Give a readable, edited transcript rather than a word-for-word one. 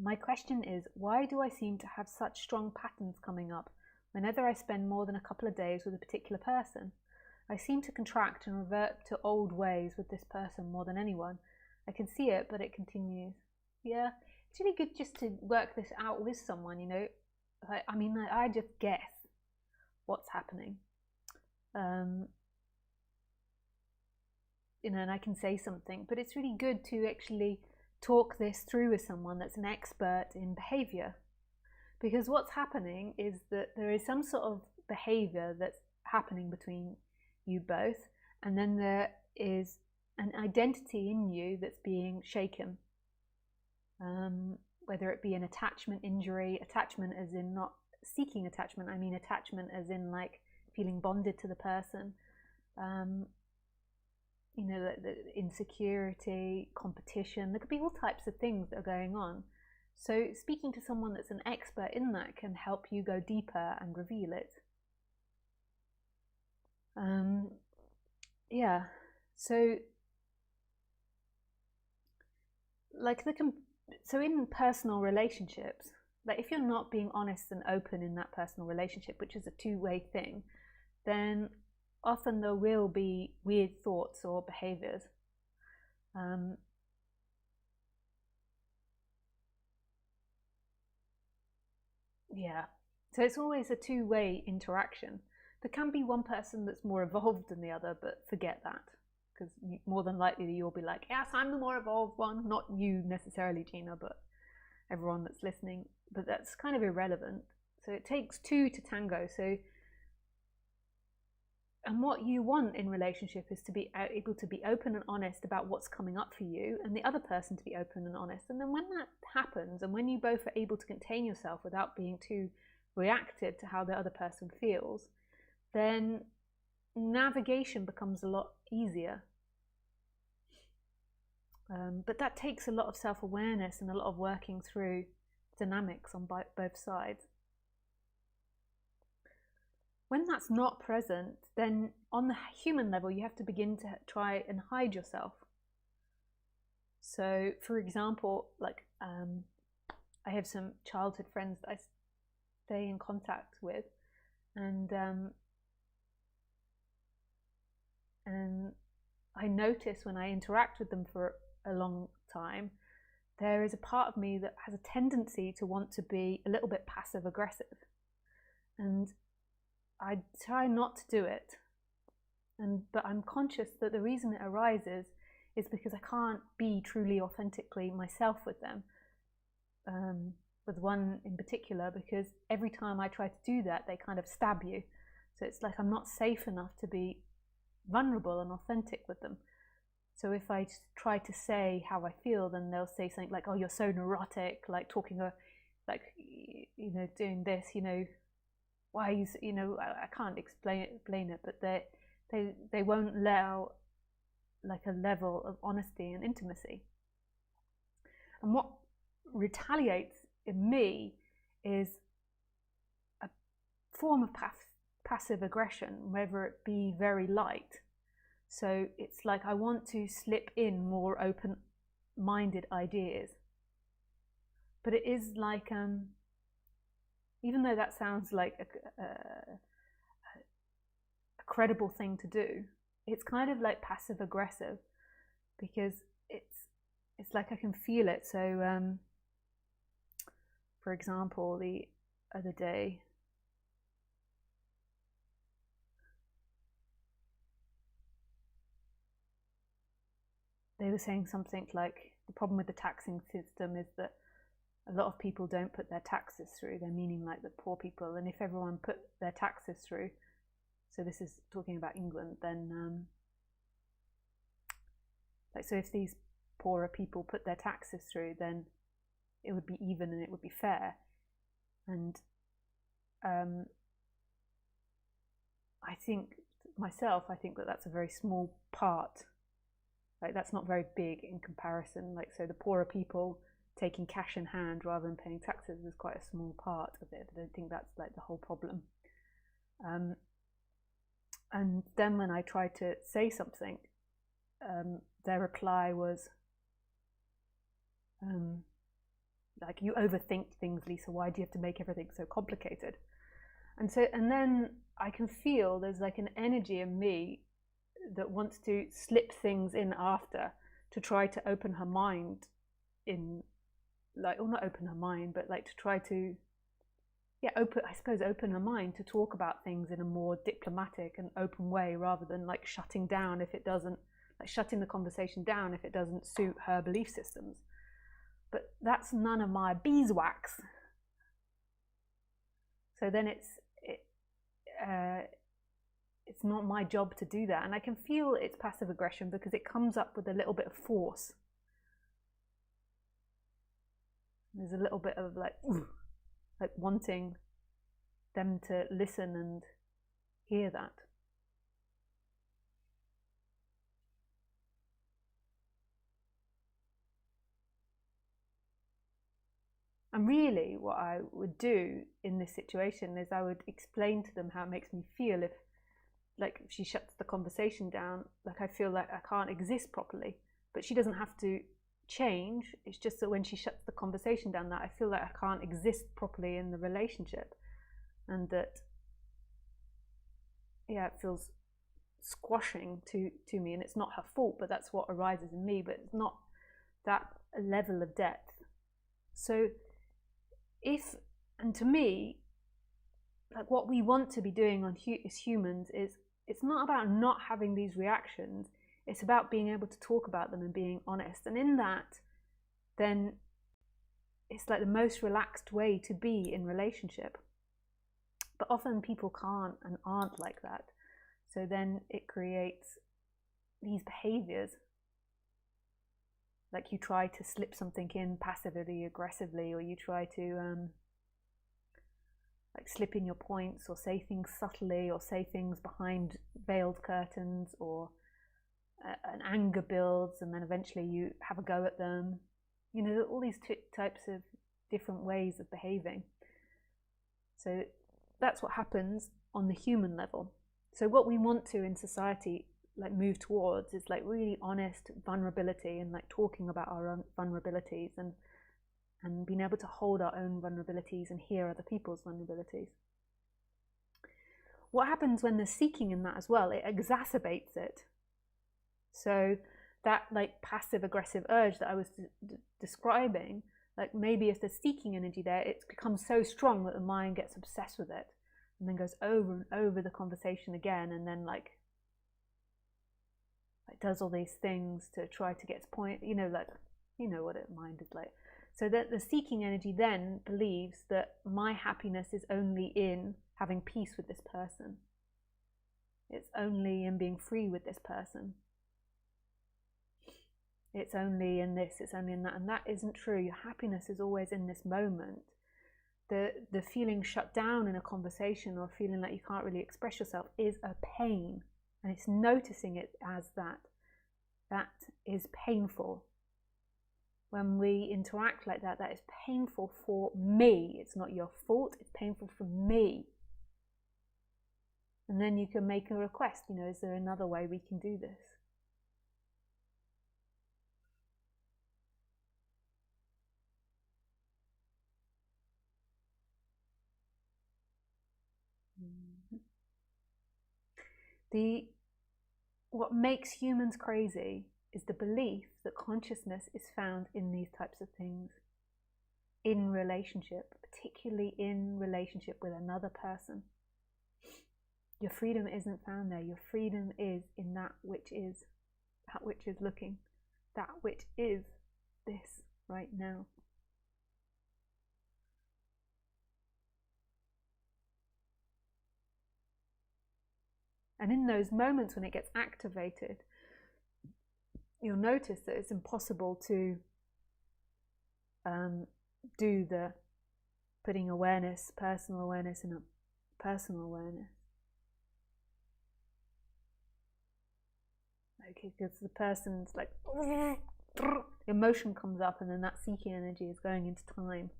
My question is, why do I seem to have such strong patterns coming up whenever I spend more than a couple of days with a particular person? I seem to contract and revert to old ways with this person more than anyone. I can see it, but it continues. Yeah, it's really good just to work this out with someone, you know. I just guess what's happening. You know, and I can say something, but it's really good to actually talk this through with someone that's an expert in behavior. Because what's happening is that there is some sort of behavior that's happening between you both, and then there is an identity in you that's being shaken. Whether it be an attachment injury, attachment as in not seeking attachment, I mean attachment as in like feeling bonded to the person. You know, the insecurity, competition, there could be all types of things that are going on. So speaking to someone that's an expert in that can help you go deeper and reveal it. Yeah, so like so in personal relationships, like if you're not being honest and open in that personal relationship, which is a two-way thing, then often there will be weird thoughts or behaviors. Yeah, so it's always a two-way interaction. There can be one person that's more evolved than the other, but forget that, because more than likely you'll be like, yes, I'm the more evolved one. Not you necessarily, Gina, but everyone that's listening. But that's kind of irrelevant. So it takes two to tango. So, and what you want in relationship is to be able to be open and honest about what's coming up for you, and the other person to be open and honest. And then when that happens, and when you both are able to contain yourself without being too reactive to how the other person feels, then navigation becomes a lot easier. But that takes a lot of self-awareness and a lot of working through dynamics on both sides. When that's not present, then on the human level, you have to begin to try and hide yourself. So, for example, like I have some childhood friends that I stay in contact with, and I notice when I interact with them for a long time, there is a part of me that has a tendency to want to be a little bit passive aggressive, and I try not to do it. But I'm conscious that the reason it arises is because I can't be truly authentically myself with them, with one in particular, because every time I try to do that, they kind of stab you. So it's like I'm not safe enough to be vulnerable and authentic with them. So if I try to say how I feel, then they'll say something like, oh, you're so neurotic, like talking, like, you know, doing this, you know, why, you know, I can't explain it, but they won't allow like a level of honesty and intimacy. And what retaliates in me is a form of passive aggression, whether it be very light. So it's like I want to slip in more open-minded ideas. But it is like, even though that sounds like a credible thing to do, it's kind of like passive aggressive, because it's like I can feel it. So for example, the other day, they were saying something like, the problem with the taxing system is that a lot of people don't put their taxes through. They're meaning like the poor people. And if everyone put their taxes through, so this is talking about England, then like, so if these poorer people put their taxes through, then it would be even and it would be fair. And I think myself, I think that that's a very small part. Like, that's not very big in comparison. Like, so the poorer people taking cash in hand rather than paying taxes is quite a small part of it. I don't think that's like the whole problem. And then when I tried to say something, their reply was, like, you overthink things, Lisa. Why do you have to make everything so complicated? And then I can feel there's like an energy in me that wants to slip things in after to try to open her mind in, like, or not open her mind, but like to try to, open her mind to talk about things in a more diplomatic and open way, rather than like shutting down if it doesn't, like shutting the conversation down if it doesn't suit her belief systems. But that's none of my beeswax. So then it's not my job to do that. And I can feel it's passive aggression because it comes up with a little bit of force. There's a little bit of like wanting them to listen and hear that. And really what I would do in this situation is I would explain to them how it makes me feel if she shuts the conversation down. Like, I feel like I can't exist properly, but she doesn't have to change. It's just that when she shuts the conversation down, that I feel like I can't exist properly in the relationship, and that it feels squashing to me. And it's not her fault, but that's what arises in me, but it's not that level of depth. So and to me, like, what we want to be doing as humans is, it's not about not having these reactions, it's about being able to talk about them and being honest. And in that, then it's like the most relaxed way to be in relationship. But often people can't and aren't like that. So then it creates these behaviors. Like, you try to slip something in passively, aggressively, or you try to like slip in your points, or say things subtly, or say things behind veiled curtains, or an anger builds and then eventually you have a go at them. You know, all these types of different ways of behaving. So that's what happens on the human level. So what we want to in society like move towards is like really honest vulnerability, and like talking about our own vulnerabilities, and being able to hold our own vulnerabilities and hear other people's vulnerabilities. What happens when there's seeking in that as well? It exacerbates it. So that like passive aggressive urge that I was describing, like maybe if there's seeking energy there, it becomes so strong that the mind gets obsessed with it, and then goes over and over the conversation again, and then like does all these things to try to get its point. You know, like, you know what mind is like. So that the seeking energy then believes that my happiness is only in having peace with this person. It's only in being free with this person. It's only in this, it's only in that. And that isn't true. Your happiness is always in this moment. The feeling shut down in a conversation, or feeling like you can't really express yourself, is a pain. And it's noticing it as that. That is painful. When we interact like that, that is painful for me. It's not your fault, it's painful for me. And then you can make a request, you know, is there another way we can do this? What makes humans crazy is the belief that consciousness is found in these types of things, in relationship, particularly in relationship with another person. Your freedom isn't found there. Your freedom is in that which is looking, that which is this right now. And in those moments when it gets activated, you'll notice that it's impossible to do the putting awareness, personal awareness, in a personal awareness. Okay, because the person's like, emotion comes up, and then that seeking energy is going into time.